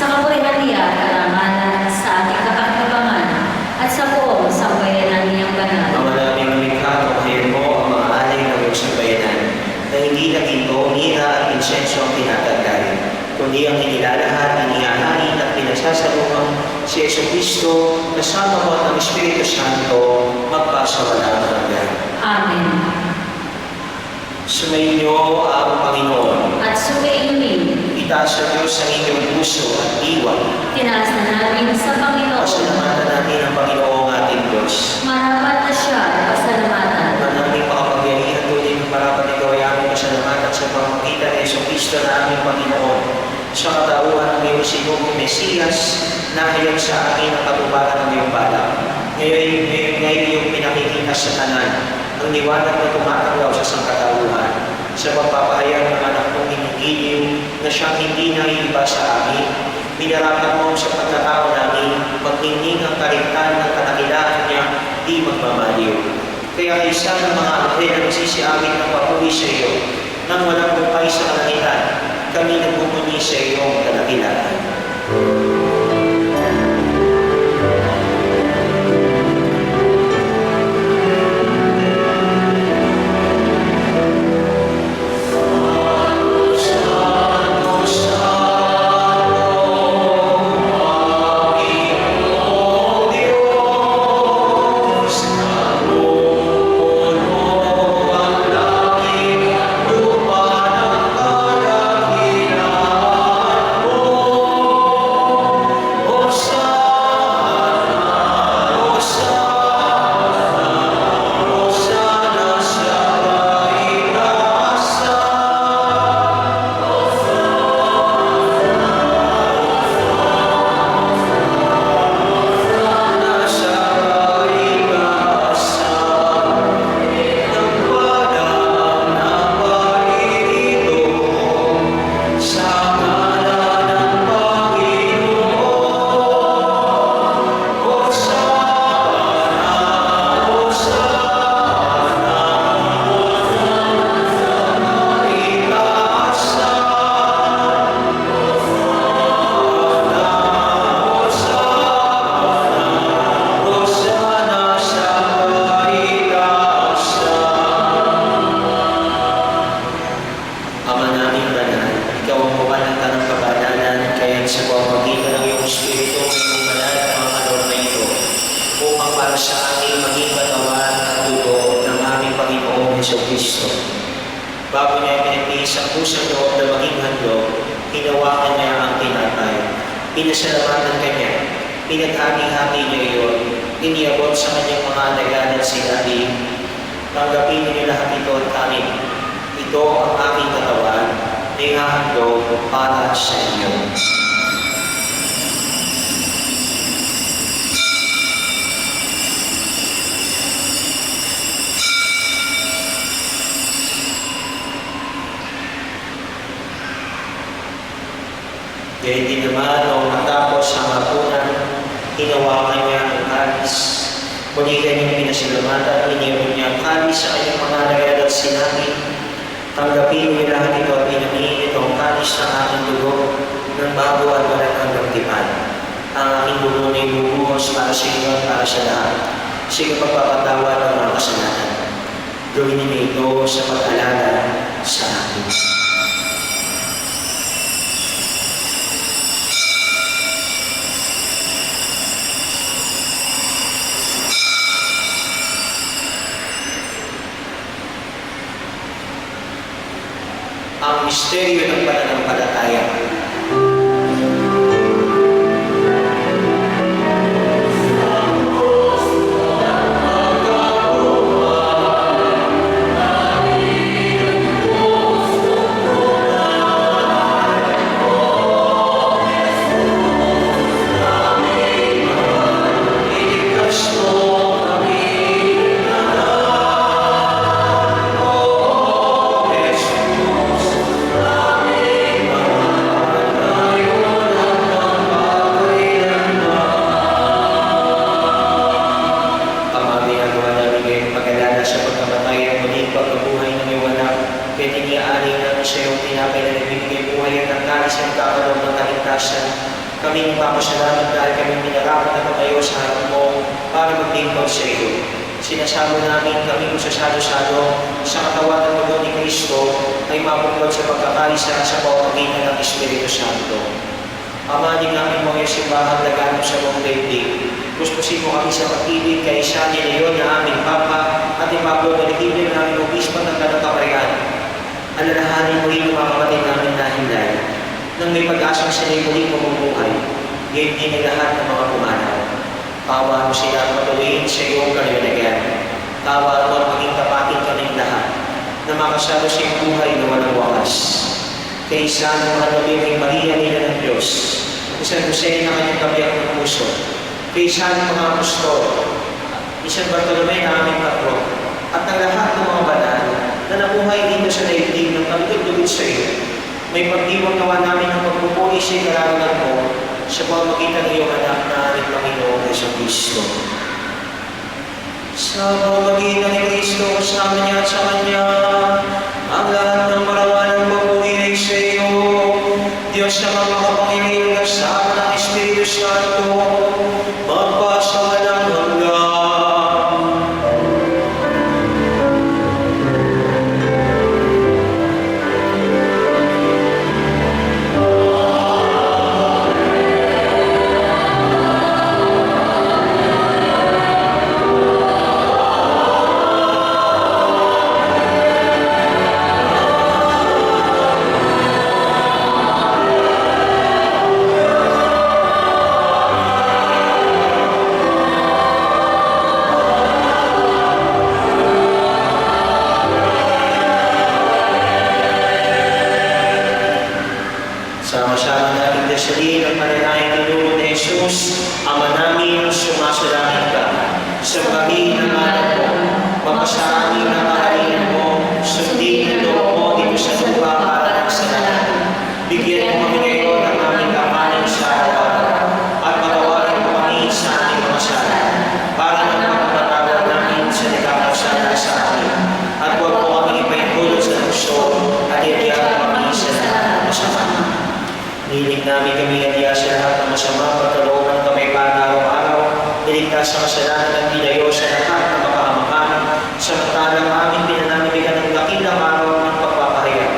sa kapurihan niya at karangalan, sa ating kapakinabangan, at sa buong sambayanan niyang banal. Ama naming lumikha, tumahayin mo ang mga alay ng iyong sambayanan, na hindi naginto, mira at insenso ang tinatagay, kundi ang inilalahat, inihahain at pinagsasalubang si Jesucristo, kasama mo ng Espiritu Santo, magpasawalang hanggan. Amen. Sumainyo ang Panginoon. At sumainyo, Itaas sa Diyos ang inyong puso at diwa. tinaas na namin sa Panginoon. Pasalamatan natin ang Panginoong ating Diyos. Marapat na siya at pasalamatan. Manaming makapagyarihan tunay ng marapat ikaw ay aming pasalamatan sa pamamagitan ni Jesucristo na aming Panginoon. Sa katauhan ng iyong sinugong Mesiyas, na ngayon sa amin ang katubaran ng iyong balak. Ngayon iyong pinakikita sa kanan, ang liwanag na tumatanggaw sa sangkatauhan, sa pagpapahayag ng anak mong hinigiliw na siyang hindi naiiba sa amin. Minarapan mo sa pagkatao namin, magningning ang karintan ng kadakilaan niya, di magmamaliw. Kaya kaysa ng mga anghel na nagsisiawit ng papuri sa iyo, nang walang bukay sa kalangitan, kami nagmumuni sa iyong kadakilaan. Bago niya pinagtiis ang pusang loob na maging handog, hinawakan niya ang tinapay. Pinasalamatan kanya, pinaghati-hati niya iyon, iniabot sa kanyang mga alagad at sinabi, tanggapin niyo lahat ito at kanin. Ito ang aking katawan, na ihahandog para sa inyo. Gayun din naman, noong matapos ang hapunan, hinawakan niya ang kalis. Muli kanyang pinasalamatan, iniabot niya ang kalis sa kanyang mga alagad at sinabi, tanggapin niyo lahat ito at pinamingin ito ang kalis ng aking dugo ng bago at walang hanggang tipan. Ang aking dugo na ibubuhos para sa inyo at para sa lahat. Sige pagpapatawad ng mga kasalanan. Gawin niyo ito sa pag-alala sa akin. Ang misteryo ng pananampalataya. Lord. Kami nagpapasalamat dahil kami minarapat na tumayo sa harap mo para maglingkod sa iyo. Sinasamo namin kami kung sasalo-salo sa katawan at dugo ni Kristo ay mabuklod sa pagkakaisa sa pamamagitan ng Espiritu Santo. Amanin namin mo yung simbahan laganap sa buong daigdig. Puspusin mo kami sa pag-ibig kay San Leon na aming Papa at Pablo na nagibig namin obispo ng Kanataparian. Alalahanin mo rin ang mga kapatid namin na hinday nang may pag-asang sila'y muling mamumuhay, gayon din ang lahat ng mga pumanaw. Tawa mo sila at patuloyin sa iyong kalinagan. Tawa mo at maging tapatin kaming lahat na makasalo sa iyong buhay na walang wakas. Kay San Juan Bautista Maria, Ina ng Diyos, San Jose na kanyang kabiyak ng puso, kay San mga Apostol, San Bartolome na aming patron, at ng lahat ng mga banal na nabuhay dito sa daigdig ng kalugod-lugod sa iyo. May pagdiwang nawa namin ng pagpupuli sa ikararangan mo sa pamamagitan ng iyong anak na aming Panginoong Jesucristo. Sa pamamagitan ni Kristo, kasama niya at sa Kanya, ang lahat ng marawan ng papuri ay sa iyo. Diyos na makapangyarihan kasama ng Espiritu Santo, magpasawalang hanggan. Sama-sama natin dasalin ang panalangin ng Lord ni Jesus, Ama namin, sumasalangit ka. Sambahin ang anak mo, mapasaamin ang kaharian mo, sundin ang loob mo dito sa lupa para sa lahat. Bigyan mo kami ngayon ng aming kakanin sa araw-araw at patawarin mo kami sa aming mga sala para magpapatawad namin sa nagkakasala sa amin. At huwag mo kami ipaintulot sa tukso at iyayaw kami sa lahat ng masama. Hiling namin kami nadiya sa lahat ng masama, pagkalooban kami para araw-araw, niligtas sa kasalanan at nilayo sa lahat ng kapahamakan, samantalang aming pinanamimigan ng dakilang araw ng pagpapahiya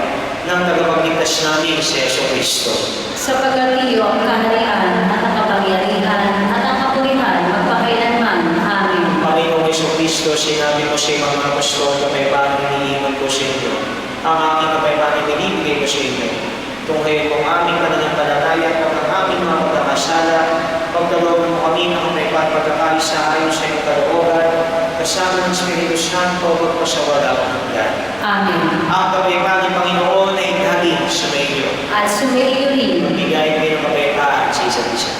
ng tagapagligtas namin si Jesucristo. Sapagkat iyo ang kaharian at ang kapangyarihan at ang kapurihan magpakailanman. Amen. Panginoong Jesucristo, sinabi mo sa mga apostol, kapayapaan iniiwan ko sa inyo. Ang aking kapayapaan ibinibigay ko sa inyo. Tungkol kong aming pananampalataya at ang aming mga pagkakasala, pagdalooban mo kami ng kapayapaan pagkakaisa ayon sa iyong kalooban, kasama ng Espiritu Santo, magpasawalang hanggan. Amen. Ang kapayapaan ng Panginoon ay dahil sa iyo. At sumaiyo rin. Bigay kayo ng kapayapaan sa isa't isa.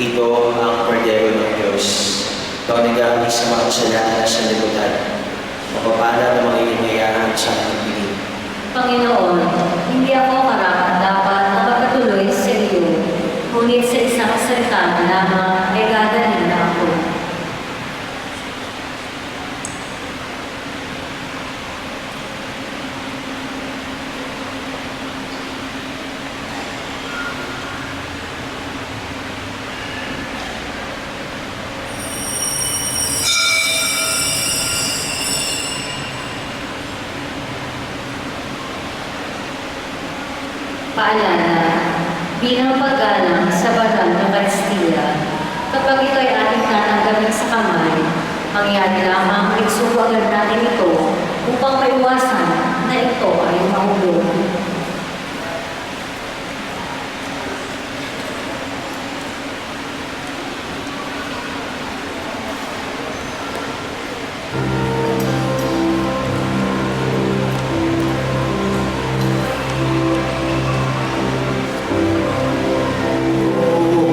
Ito ang kordero ng Diyos. Ito ang nag-aalis sa mga kasalanan sa libutan. Mapapala ng mga ininayahan sa ating pinili. Panginoon, hindi ako karapat-dapat na magpatuloy sa iyo, ngunit sa isang salita lamang ay gagaling na ako. Paalala, bilang paggalang sa Banal na Kastila, kapag ito ay ating tatanggapin sa kamay, mangyari lamang isuwagan natin ito upang maiwasan na ito ay mahulog.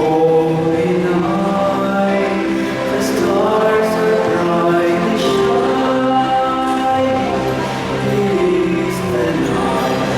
Holy night, the stars are brightly shining. It is the night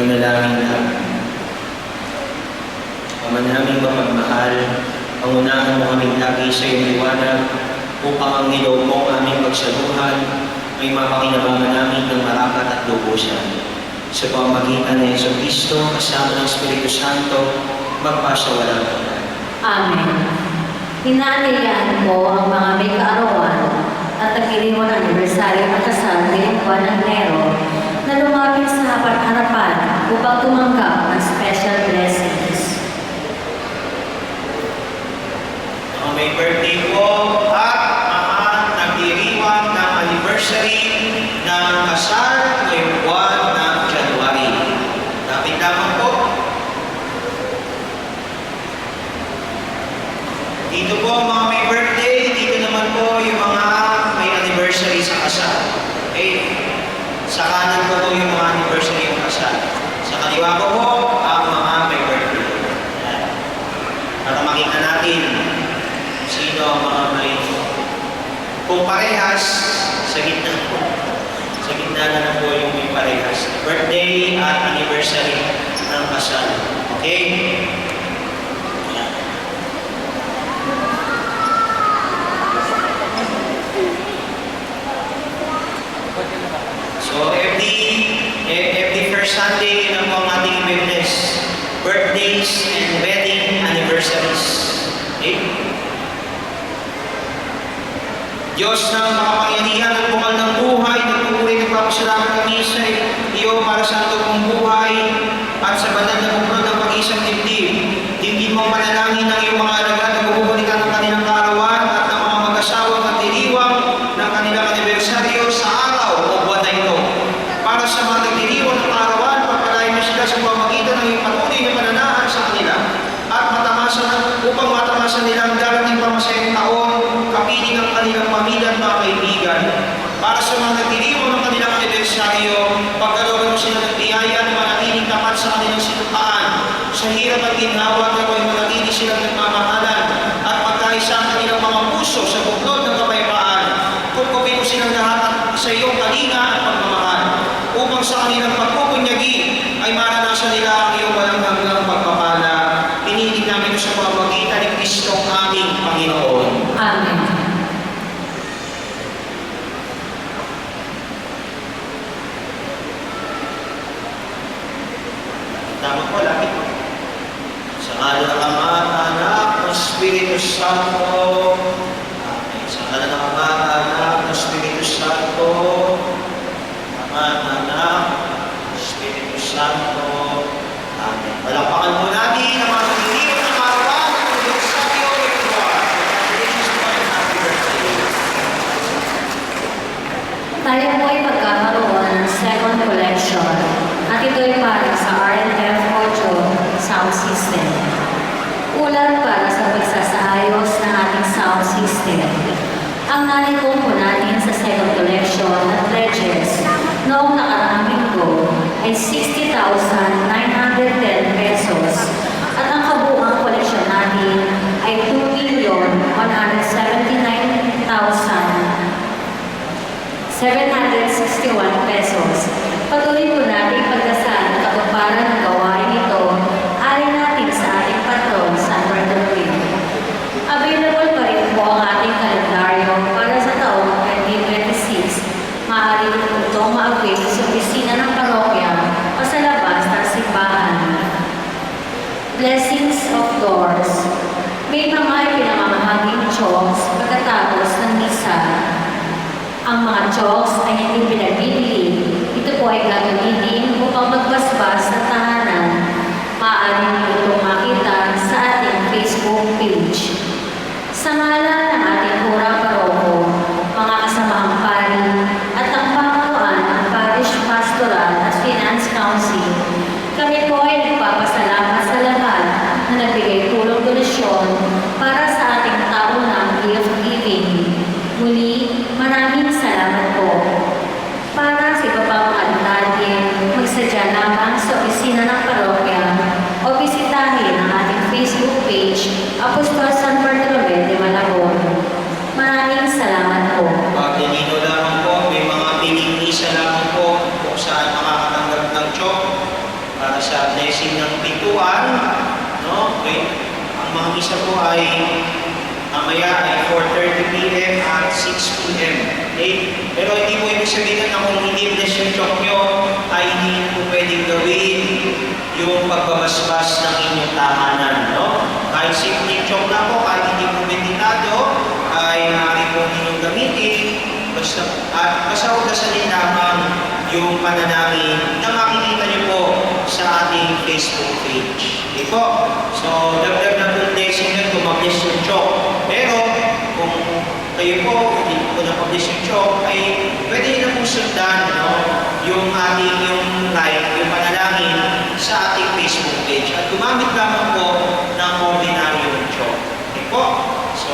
Manalangin natin. Ama naming mapagmahal, pangunahan mo kaming lagi sa iyong liwanag upang ang ilaw mo ang aming pagsaluhan ay mapakinabangan namin ng marapat at lubusan. Sa pamamagitan ng Yesu Cristo, kasama ng Espiritu Santo, magpasawalang hanggan. Amen. Inaanyayahan ko ang mga may kaarawan at nagdiriwang anibersaryo ng kasal ngayong buwan ng Enero na lumapit sa harapan upang tumanggap ng special blessings. Mga may birthday po at mga nagdiriwang ng anniversary ng kasal ngayong buwan ng January. Lapit lamang po. Dito po mga may birthday, dito naman po yung mga may anniversary sa kasal. Okay? Sa kanan ko po yung mga anniversary ng kasal. Sa kaliwa ko po ang mga may birthday. Ayan. Para makita natin sino ang mga may kung parehas, sa gitna po. Sa gitna na lang po yung may parehas. Birthday at anniversary ng kasal. Okay? Ayan. So every first Sunday, yun ang po ang ating witness. Birthdays and wedding anniversaries. Okay? Diyos na makapangyarihan at bukal ng buhay, nagpupuri, nagpapasalamat kami sa iyo para sa ito mong buhay at sa banal na buklod ng pag-isang dibdib. Dibdib mong panalangin ng iyong mga alagad na bubunikan ng kanilang kaarawan at ng mga mag-asawang nagdiriwang ng kanilang anibersaryo sa araw o buwan na ito. Para sa mga nagdiriwang ng kaarawan, pagpalain mo sila sa pamamagitan ng iyong patuloy na pananahan sa kanila at upang matamasan nila ang darating pamasayang taon, kapiling ang kanilang pamilya at mga kaibigan. Para sa mga nagdiriwang ng kanilang anibersaryo, pagkalooban mo sila ng biyaya na manatiling tapat sa kanilang sinukaan. Sa hirap at ginhawa na kung manatili silang nagmamahalan at pagkaisa ang kanilang mga puso sa buklod ng kapayapaan. Kukupin mo silang lahat sa iyong kalinga at pagmamahal upang sa kanilang pagpupunyagi ay maranasan nila ang iyong walang hanggang pagpapala. Pinilig namin sa pamamagitan ni Kristo ang aming Panginoon. Amen. Tama po, lapit po. Sa ngala ng Ama, Anak, ng Espiritu Santo. Amen. Sa ngala ng Ama, Anak, ng Espiritu Santo. Ama, Anak, ng Espiritu Santo. Amen. Palakpakan po natin ang mga nagdiriwang ng arawan ng anibersaryo ng buwan. Congratulations po and happy birthday. Tayo po ay magkakaroon ng second collection at ito ay para sa RNF Audio Sound System. Ulat para sa pagsasaayos ng ating sound system. Ang nalikong po natin sa second collection na pledges noong nakaraang linggo ay 60,910 pesos at ang kabuuang koleksyon natin ay 2,179,761 pesos. Patuloy po natin pagdasal at katuparan ng gawain ito ayon natin sa ating patron, San Bartolome. Available pa rin po ang ating kalendaryo para sa taong 2026. Maaari po itong ma-avail sa opisina ng parokya o sa labas ng simbahan. Blessings of Doors. May mga ipinamamahaging chokes pagkatapos ng misa. Ang mga chokes ay hindi pinagbibili. Ito po ay gagamitin upang magbasbas ng tahanan. Maaari niyo itong makita sa ating Facebook page. Sa ngalan ng ating kurang paroko, mga kasamahang pari, at ang pamamuan ng Parish Pastoral at Finance Council, kami po ay nagpapasalamat sa lahat na nagbigay tulong donasyon para sa ating taunang gift giving. Muli, maraming salamat po. Para sa iba pang detalye, magsadya lamang sa opisina ng parokya o bisitahin ang ating Facebook page, Apostol San Bartolome de Malabon. Maraming salamat po. Pagdilino lamang po, may mga piling isa lamang po kung saan makakatanggap ng chok. sa blessing ng pintuan. No? Okay. Ang mga misa po ay mamaya ay 4:30 p.m. at 6 p.m. Okay? Pero hindi po ibig sabihin na kung hindi bless yung chok nyo, ay hindi po pwedeng gawin yung pagbabasbas ng inyong tahanan. No? Kahit simple chok na po, kahit hindi po benditado, ay maaari po ninyong gamitin. At basta huwag kasalin lamang yung pananangin na makikita niyo po sa ating Facebook page. Okay po? So, dagdag na po blessing nyo kung mag-bless yung chok. Pero, kung kayo po, hindi po na-publish yung chok, ay pwede nyo na po sundan, no? Yung ating yung like, yung panalangin sa ating Facebook page. At gumamit lamang po ng ordinary yung chok. Okay po? So,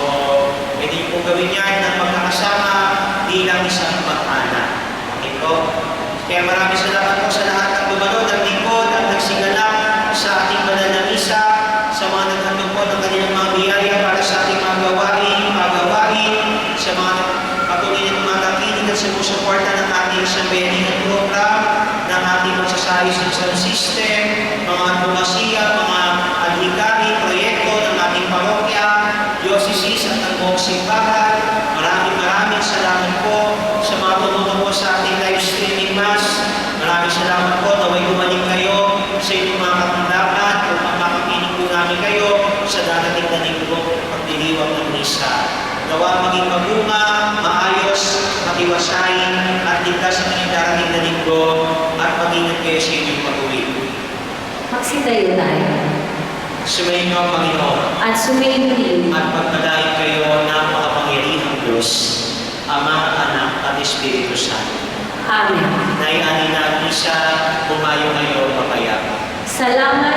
pwede nyo po gawin yan ng magkakasama bilang isang mag-anak. Okay po? Kaya maraming salamat po sa lahat ng dumalo, ng lingkod, at nagsigalak sa ating banal na misa, sa mga naghandog po ng kanilang mga biyaya para sa ating mga gawain, sa mga patuloy na tumatakinig at sumusuporta ng ating sambayaning program, ng ating magsasayos ng sound system, mga advokasya, mga adhikari, proyekto ng ating parokya, diocese at ang buong simbahan. Maraming salamat po sa mga tumutubo sa ating live streaming mass. Maraming salamat po na may gumaling kayo sa inyong mga katandakan upang makikinig po namin kayo sa darating na linggo pagdiriwang ng misa. Nawa maging mabunga, maayos, matiwasain, at ligtas sa inyong darating na linggo at mag-ingat kayo sa inyong pag-uwi. Magsitayo tayo. Sumayin niyo ang Panginoon At sumayin din. at pagpalain kayo ng makapangyarihang Diyos, Ama, Anak, at Espiritu Santo. Amen. Nay-ani na isa, bumayo kayo mapayapa. Salamat